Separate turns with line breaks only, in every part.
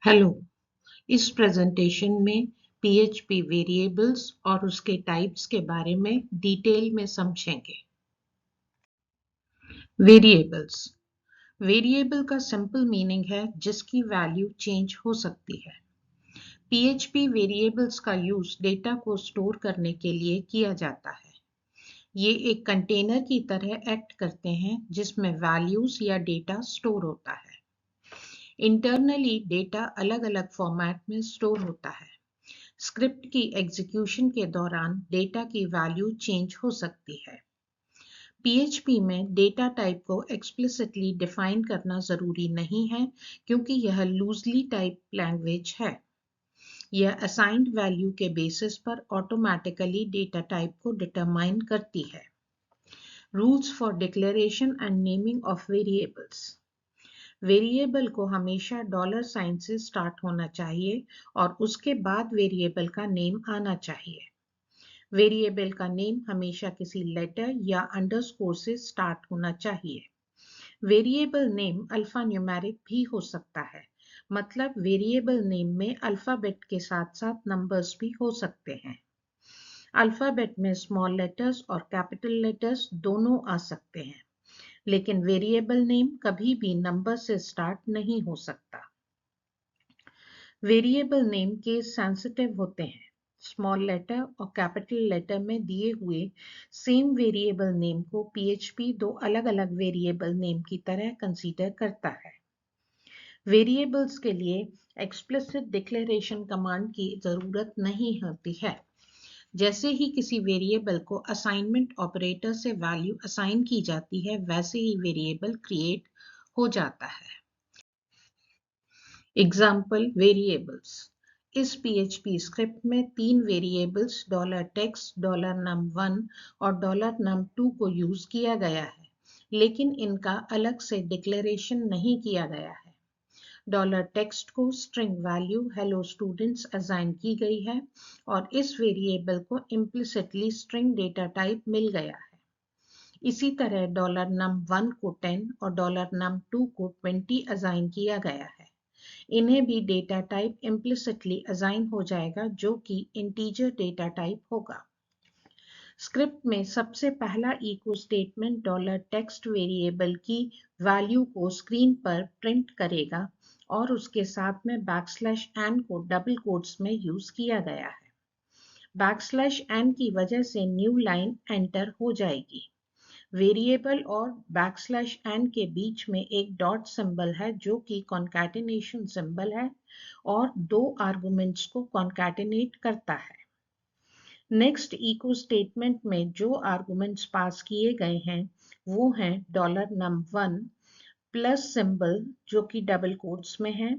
Hello. इस presentation में PHP variables और उसके टाइप्स के बारे में डिटेल में समझेंगे। वेरिएबल्स वेरिएबल का सिंपल मीनिंग है जिसकी वैल्यू चेंज हो सकती है। पीएचपी वेरिएबल्स का यूज डेटा को स्टोर करने के लिए किया जाता है। ये एक कंटेनर की तरह एक्ट करते हैं जिसमें वैल्यूज या डेटा स्टोर होता है। इंटरनली डेटा अलग अलग फॉर्मेट में स्टोर होता है। स्क्रिप्ट की एग्जीक्यूशन के दौरान डेटा की वैल्यू चेंज हो सकती है। पीएचपी में डेटा टाइप को एक्सप्लिसिटली डिफाइन करना जरूरी नहीं है क्योंकि यह लूजली टाइप लैंग्वेज है। यह असाइंड वैल्यू के बेसिस पर ऑटोमेटिकली डेटा टाइप को डिटरमाइन करती है। Rules for declaration and naming of variables. Variable को हमेशा डॉलर साइन से स्टार्ट होना चाहिए और उसके बाद वेरिएबल का नेम आना चाहिए। वेरिएबल का नेम हमेशा किसी लेटर या अंडरस्कोर से स्टार्ट होना चाहिए। वेरिएबल नेम अल्फा न्यूमेरिक भी हो सकता है, मतलब वेरिएबल नेम में अल्फाबेट के साथ साथ नंबर्स भी हो सकते हैं। अल्फाबेट में स्मॉल लेटर्स और कैपिटल लेटर्स दोनों आ सकते हैं, लेकिन वेरिएबल नेम कभी भी नंबर से स्टार्ट नहीं हो सकता। वेरिएबल नेम केस सेंसिटिव होते हैं। स्मॉल लेटर और कैपिटल लेटर में दिए हुए सेम वेरिएबल नेम को पीएचपी दो अलग अलग वेरिएबल नेम की तरह कंसीडर करता है। वेरिएबल्स के लिए एक्सप्लिसिट डिक्लेरेशन कमांड की जरूरत नहीं होती है। जैसे ही किसी वेरिएबल को असाइनमेंट ऑपरेटर से वैल्यू असाइन की जाती है, वैसे ही वेरिएबल क्रिएट हो जाता है। Example variables. इस पीएचपी स्क्रिप्ट में तीन वेरिएबल्स $text, $num1 और $num2 को यूज किया गया है, लेकिन इनका अलग से डिक्लेरेशन नहीं किया गया है। $text को string value hello students assign की गई है और इस वेरिएबल को इम्प्लिसिटली स्ट्रिंग डेटा टाइप मिल गया है। इसी तरह $num1 को 10 और $num2 को 20 असाइन किया गया है। इन्हें भी डेटा टाइप इम्प्लिसिटली असाइन हो जाएगा जो कि इंटीजर डेटा टाइप होगा। स्क्रिप्ट में सबसे पहला इको स्टेटमेंट $text वेरिएबल की वैल्यू को स्क्रीन पर प्रिंट करेगा और उसके साथ में \n को डबल कोट्स में यूज किया गया है। \n की वजह से न्यू लाइन एंटर हो जाएगी। वेरिएबल और \n के बीच में एक डॉट सिंबल है जो कि कॉन्कैटिनेशन सिंबल है और दो आर्गुमेंट्स को कॉन्कैटिनेट करता है। नेक्स्ट इको स्टेटमेंट में जो आर्गुमेंट्स पास किए गए हैं वो हैं $num1 प्लस सिंबल जो कि डबल कोट्स में है,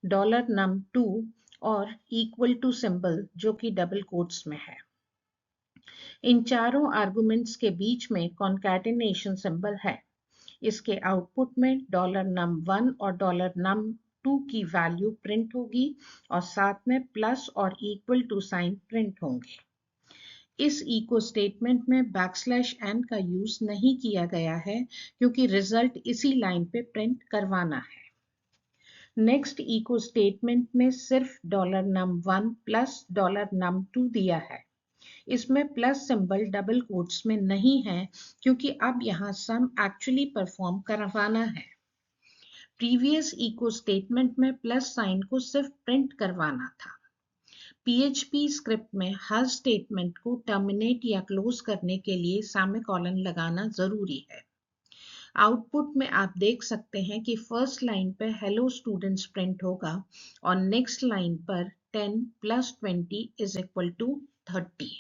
$num2 और इक्वल टू सिंबल जो कि डबल कोट्स में है। इन चारों आर्गुमेंट्स के बीच में कॉन्कैटिनेशन सिंबल है। इसके आउटपुट में $num1 और $num2 की वैल्यू प्रिंट होगी और साथ में प्लस और इक्वल टू साइन प्रिंट होंगे। इस इको स्टेटमेंट में \n का यूज नहीं किया गया है क्योंकि रिजल्ट इसी लाइन पे प्रिंट करवाना है। नेक्स्ट इको स्टेटमेंट में सिर्फ $num1 प्लस $num2 दिया है। इसमें प्लस सिंबल डबल कोट्स में नहीं है क्योंकि अब यहाँ सम एक्चुअली परफॉर्म करवाना है। प्रीवियस इको स्टेटमेंट में प्लस साइन को सिर्फ प्रिंट करवाना था। पीएचपी स्क्रिप्ट में हर स्टेटमेंट को टर्मिनेट या क्लोज करने के लिए सेमीकोलन लगाना जरूरी है। आउटपुट में आप देख सकते हैं कि फर्स्ट लाइन पर हेलो स्टूडेंट्स प्रिंट होगा और नेक्स्ट लाइन पर 10 + 20 = 30।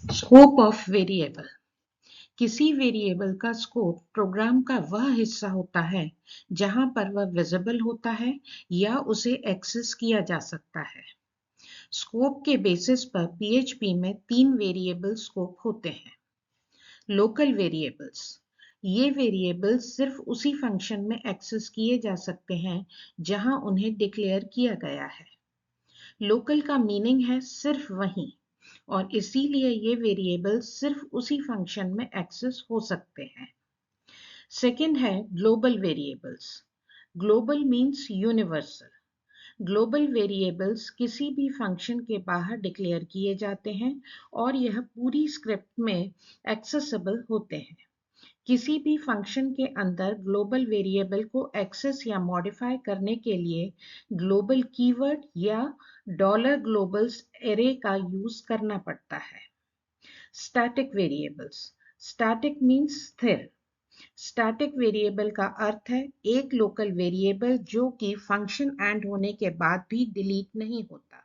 Scope of variable. किसी वेरिएबल का स्कोप प्रोग्राम का वह हिस्सा होता है जहां पर वह विजिबल होता है या उसे एक्सेस किया जा सकता है। स्कोप के बेसिस पर पीएचपी में तीन वेरिएबल स्कोप होते हैं। Local variables. ये वेरिएबल्स सिर्फ उसी फंक्शन में एक्सेस किए जा सकते हैं जहां उन्हें डिक्लेयर किया गया है। लोकल का मीनिंग है सिर्फ वहीं, और इसीलिए ये वेरिएबल सिर्फ उसी फंक्शन में एक्सेस हो सकते हैं। सेकंड है global variables. Global means universal. Global variables किसी भी फंक्शन के बाहर डिक्लेयर किए जाते हैं और यह पूरी स्क्रिप्ट में एक्सेसिबल होते हैं। किसी भी फंक्शन के अंदर ग्लोबल वेरिएबल को एक्सेस या मॉडिफाई करने के लिए ग्लोबल कीवर्ड या डॉलर ग्लोबल्स एरे का यूज करना पड़ता है। Static variables. स्टैटिक मीन्स स्थिर। स्टैटिक वेरिएबल का अर्थ है एक लोकल वेरिएबल जो कि फंक्शन एंड होने के बाद भी डिलीट नहीं होता।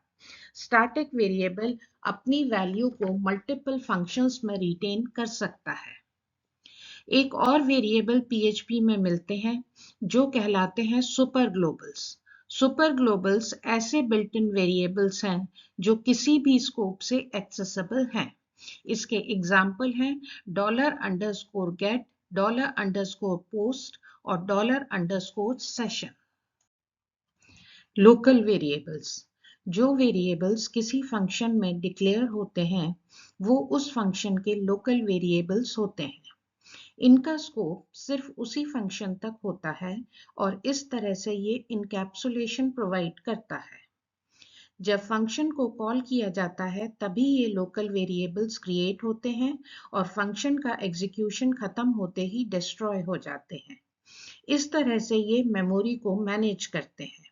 स्टैटिक वेरिएबल अपनी वैल्यू को मल्टीपल फंक्शंस में रिटेन कर सकता है। एक और वेरिएबल पीएचपी में मिलते हैं जो कहलाते हैं सुपर ग्लोबल्स। सुपर ग्लोबल्स ऐसे बिल्ट इन वेरिएबल्स हैं जो किसी भी स्कोप से एक्सेसिबल हैं। इसके एग्जाम्पल हैं $_get, $_post और $_session। Local variables. जो वेरिएबल्स किसी फंक्शन में डिक्लेयर होते हैं वो उस फंक्शन के लोकल वेरिएबल्स होते हैं। इनका स्कोप सिर्फ उसी फंक्शन तक होता है और इस तरह से ये इनकैप्सुलेशन प्रोवाइड करता है। जब फंक्शन को कॉल किया जाता है तभी ये लोकल वेरिएबल्स क्रिएट होते हैं और फंक्शन का एग्जीक्यूशन खत्म होते ही डिस्ट्रॉय हो जाते हैं। इस तरह से ये मेमोरी को मैनेज करते हैं।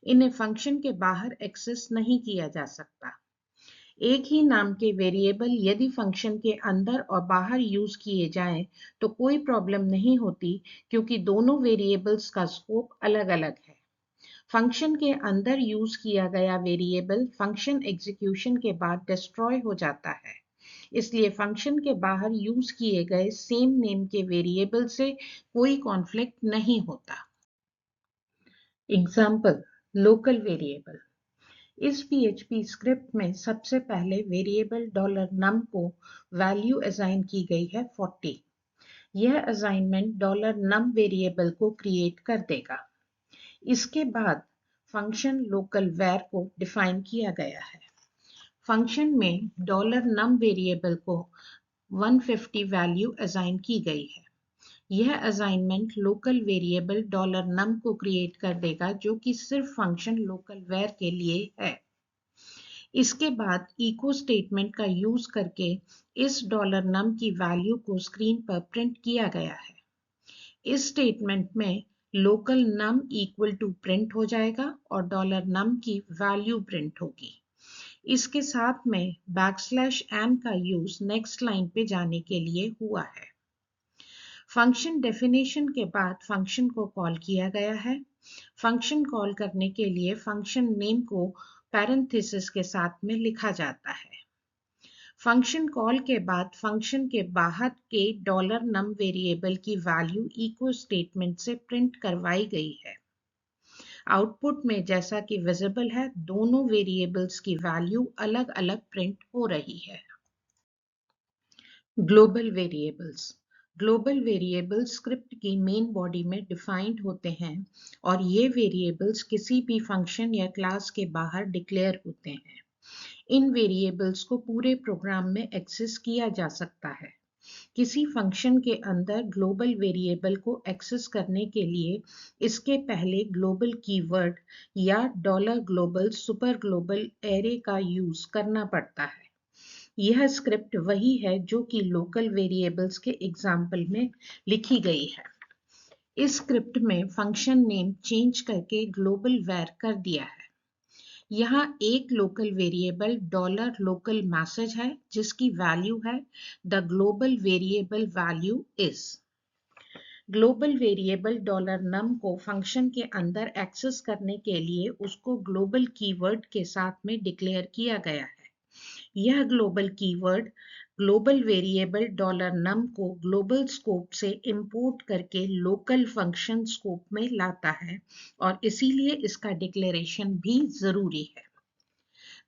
इन्हें फंक्शन के बाहर एक्सेस नहीं किया जा सकता। एक ही नाम के वेरिएबल यदि फंक्शन के अंदर और बाहर यूज किए जाएं तो कोई प्रॉब्लम नहीं होती क्योंकि दोनों वेरिएबल्स का स्कोप अलग-अलग है। फंक्शन के अंदर यूज किया गया वेरिएबल फंक्शन एग्जीक्यूशन के बाद डिस्ट्रॉय हो जाता है। इसलिए फंक्शन के बाहर यूज किए गए सेम नेम के वेरिएबल से कोई कॉन्फ्लिक्ट नहीं होता। Example, local variable. इस PHP स्क्रिप्ट में सबसे पहले वेरिएबल $num को वैल्यू असाइन की गई है 40। यह असाइनमेंट $num वेरिएबल को क्रिएट कर देगा। इसके बाद फंक्शन लोकल var को डिफाइन किया गया है। फंक्शन में $num वेरिएबल को 150 वैल्यू असाइन की गई है। यह असाइनमेंट लोकल वेरिएबल $num को क्रिएट कर देगा जो कि सिर्फ फंक्शन लोकल var के लिए है। इसके बाद इको स्टेटमेंट का यूज करके इस $num की वैल्यू को स्क्रीन पर प्रिंट किया गया है। इस स्टेटमेंट में local num equal to print हो जाएगा और $num की वैल्यू प्रिंट होगी। इसके साथ में \n का यूज नेक्स्ट लाइन पे जाने के लिए हुआ है। फंक्शन डेफिनेशन के बाद फंक्शन को कॉल किया गया है। फंक्शन कॉल करने के लिए फंक्शन नेम को पैरेंथेसिस के साथ में लिखा जाता है। फंक्शन कॉल के बाद फंक्शन के बाहर के $num वेरिएबल की वैल्यू इको स्टेटमेंट से प्रिंट करवाई गई है। आउटपुट में जैसा कि विजिबल है दोनों वेरिएबल्स की वैल्यू अलग-अलग प्रिंट हो रही है। Global variables. Global variables script की मेन बॉडी में डिफाइंड होते हैं और ये वेरिएबल्स किसी भी फंक्शन या क्लास के बाहर डिक्लेयर होते हैं। इन वेरिएबल्स को पूरे प्रोग्राम में एक्सेस किया जा सकता है। किसी फंक्शन के अंदर ग्लोबल वेरिएबल को एक्सेस करने के लिए इसके पहले ग्लोबल कीवर्ड या $global सुपर ग्लोबल एरे का यूज करना पड़ता है। यह स्क्रिप्ट वही है जो कि लोकल वेरिएबल्स के एग्जाम्पल में लिखी गई है। इस स्क्रिप्ट में फंक्शन नेम चेंज करके ग्लोबल var कर दिया है। यहाँ एक लोकल वेरिएबल $local message है जिसकी वैल्यू है the global variable value is। Global variable $num को फंक्शन के अंदर एक्सेस करने के लिए उसको ग्लोबल कीवर्ड के साथ में डिक्लेयर किया गया है। यह global keyword global variable $num को ग्लोबल स्कोप से इंपोर्ट करके लोकल फंक्शन स्कोप में लाता है और इसीलिए इसका डिक्लेरेशन भी जरूरी है।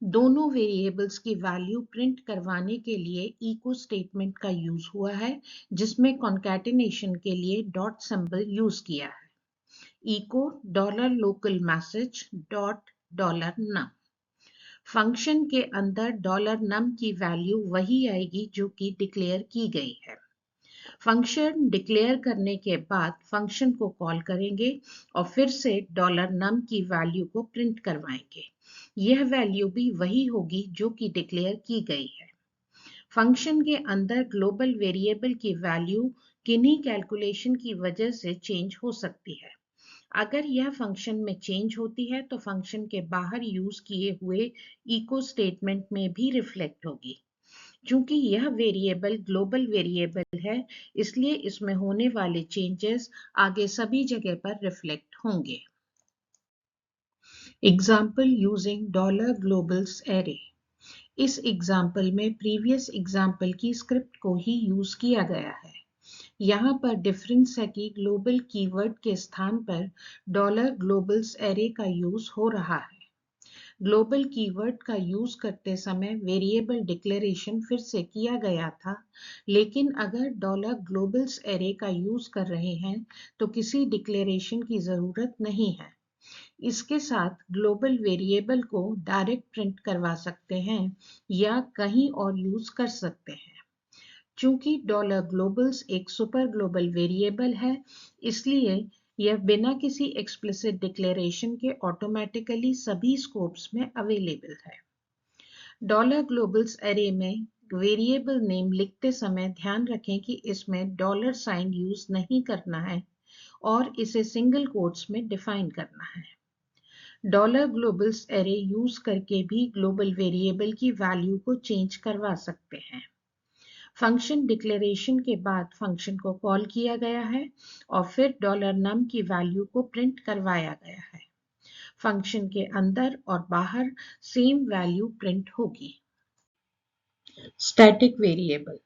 दोनों वेरिएबल्स की वैल्यू प्रिंट करवाने के लिए इको स्टेटमेंट का यूज हुआ है जिसमें कॉन्कैटिनेशन के लिए डॉट सिंबल यूज किया है। Echo $local message $num। Function के अंदर $num की वैल्यू वही आएगी जो कि डिक्लेयर की गई है। फंक्शन डिक्लेयर करने के बाद फंक्शन को कॉल करेंगे और फिर से $num की वैल्यू को प्रिंट करवाएंगे। यह वैल्यू भी वही होगी जो कि डिक्लेयर की गई है। फंक्शन के अंदर ग्लोबल वेरिएबल की वैल्यू किन्हीं कैलकुलेशन की वजह से चेंज हो सकती है। अगर यह फंक्शन में चेंज होती है तो फंक्शन के बाहर यूज किए हुए इको स्टेटमेंट में भी रिफ्लेक्ट होगी। चूंकि यह वेरिएबल ग्लोबल वेरिएबल है, इसलिए इसमें होने वाले चेंजेस आगे सभी जगह पर रिफ्लेक्ट होंगे। Example using $globals array। इस एग्जाम्पल में प्रीवियस एग्जाम्पल की स्क्रिप्ट को ही यूज किया गया है। यहाँ पर डिफरेंस है कि ग्लोबल कीवर्ड के स्थान पर $globals array का यूज हो रहा है। ग्लोबल कीवर्ड का यूज करते समय वेरिएबल डिक्लेरेशन फिर से किया गया था, लेकिन अगर $globals array का यूज कर रहे हैं तो किसी डिक्लेरेशन की जरूरत नहीं है। इसके साथ ग्लोबल वेरिएबल को डायरेक्ट प्रिंट करवा सकते हैं या कहीं और यूज कर सकते हैं। चूंकि $globals एक सुपर ग्लोबल वेरिएबल है, इसलिए यह बिना किसी एक्सप्लिसिट डिक्लेरेशन के ऑटोमेटिकली सभी स्कोप्स में अवेलेबल है। $globals array में वेरिएबल नेम लिखते समय ध्यान रखें कि इसमें $sign यूज नहीं करना है और इसे सिंगल कोट्स में डिफाइन करना है। $globals array यूज करके भी ग्लोबल वेरिएबल की वैल्यू को चेंज करवा सकते हैं। फंक्शन डिक्लेरेशन के बाद फंक्शन को कॉल किया गया है और फिर $num की वैल्यू को प्रिंट करवाया गया है। फंक्शन के अंदर और बाहर सेम वैल्यू प्रिंट होगी। Static variable.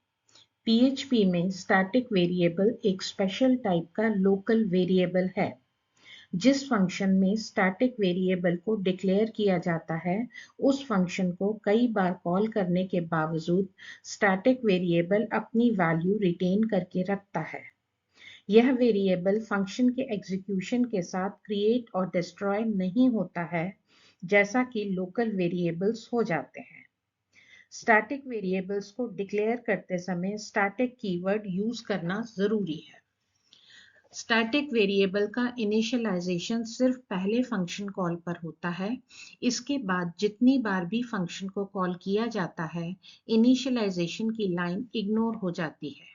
PHP में स्टैटिक वेरिएबल एक स्पेशल टाइप का लोकल वेरिएबल है। जिस फंक्शन में स्टैटिक वेरिएबल को डिक्लेयर किया जाता है, उस फंक्शन को कई बार कॉल करने के बावजूद स्टैटिक वेरिएबल अपनी वैल्यू रिटेन करके रखता है। यह वेरिएबल फंक्शन के एग्जीक्यूशन के साथ क्रिएट और डिस्ट्रॉय नहीं होता है, जैसा कि लोकल वेरिएबल्स हो जाते हैं। स्टैटिक वेरिएबल्स को डिक्लेयर करते समय स्टैटिक कीवर्ड यूज करना जरूरी है। स्टैटिक वेरिएबल का इनिशियलाइजेशन सिर्फ पहले फंक्शन कॉल पर होता है। इसके बाद जितनी बार भी फंक्शन को कॉल किया जाता है, इनिशियलाइजेशन की लाइन इग्नोर हो जाती है।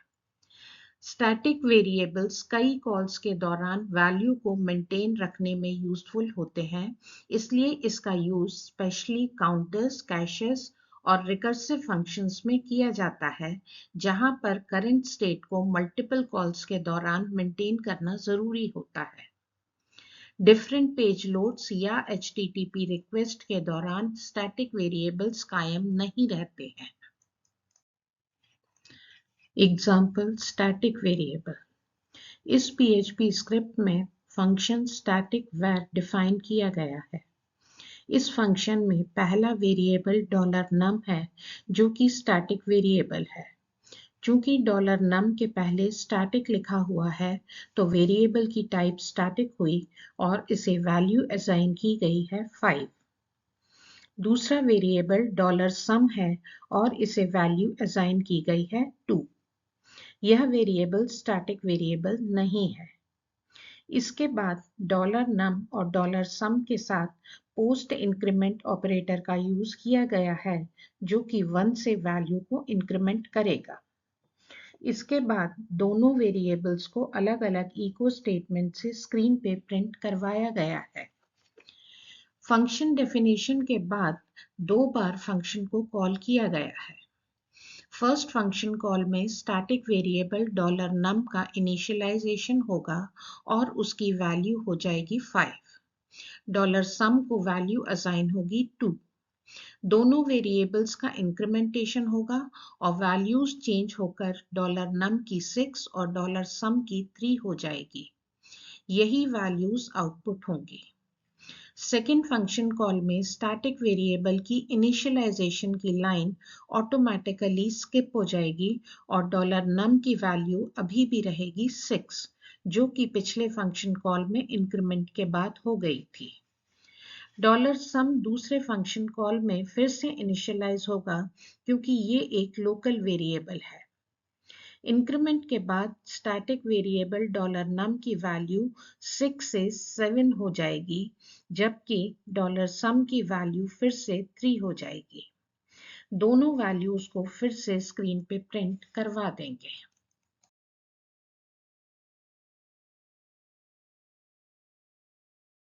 स्टैटिक वेरिएबल्स कई कॉल्स के दौरान वैल्यू को मेंटेन रखने में यूजफुल होते हैं, इसलिए इसका यूज स्पेशली काउंटर्स, कैशेस और रिकर्सिव फंक्शंस में किया जाता है, जहां पर करंट स्टेट को मल्टीपल कॉल्स के दौरान मेंटेन करना जरूरी होता है। डिफरेंट पेज लोड्स या HTTP रिक्वेस्ट के दौरान स्टैटिक वेरिएबल्स कायम नहीं रहते हैं। Example static variable. इस PHP स्क्रिप्ट में फंक्शन स्टैटिक var डिफाइन किया गया है। इस फंक्शन में पहला वेरिएबल $num है, जो कि स्टैटिक वेरिएबल है। चूंकि $num के पहले स्टैटिक लिखा हुआ है, तो वेरिएबल की टाइप स्टैटिक हुई और इसे वैल्यू असाइन की गई है 5। दूसरा वेरिएबल $sum है और इसे वैल्यू असाइन की गई है 2। यह वेरिएबल स्टैटिक वेरिएबल नहीं है। इसके बाद $num और $sum के साथ पोस्ट इंक्रीमेंट ऑपरेटर का यूज किया गया है, जो कि 1 से वैल्यू को इंक्रीमेंट करेगा। इसके बाद दोनों वेरिएबल्स को अलग-अलग इको स्टेटमेंट से स्क्रीन पे प्रिंट करवाया गया है। फंक्शन डेफिनेशन के बाद 2 बार फंक्शन को कॉल किया गया है। फर्स्ट फंक्शन कॉल में स्टैटिक वेरिएबल $num का इनिशियलाइजेशन होगा और उसकी वैल्यू हो जाएगी 5। $sum को वैल्यू असाइन होगी 2। दोनों वेरिएबल्स का इंक्रीमेंटेशन होगा और वैल्यूज चेंज होकर $num की 6 और $sum की 3 हो जाएगी। यही वैल्यूज आउटपुट होंगी। सेकेंड फंक्शन कॉल में स्टैटिक वेरिएबल की इनिशियलाइजेशन की लाइन ऑटोमेटिकली स्किप हो जाएगी और $num की वैल्यू अभी भी रहेगी 6, जो कि पिछले फंक्शन कॉल में इंक्रीमेंट के बाद हो गई थी। $sum दूसरे फंक्शन कॉल में फिर से इनिशियलाइज होगा, क्योंकि ये एक लोकल वेरिएबल है। इंक्रीमेंट के बाद स्टैटिक वेरिएबल $num की वैल्यू 6 से 7 हो जाएगी, जबकि $sum की वैल्यू फिर से 3 हो जाएगी। दोनों वैल्यूज को फिर से स्क्रीन पे प्रिंट करवा देंगे।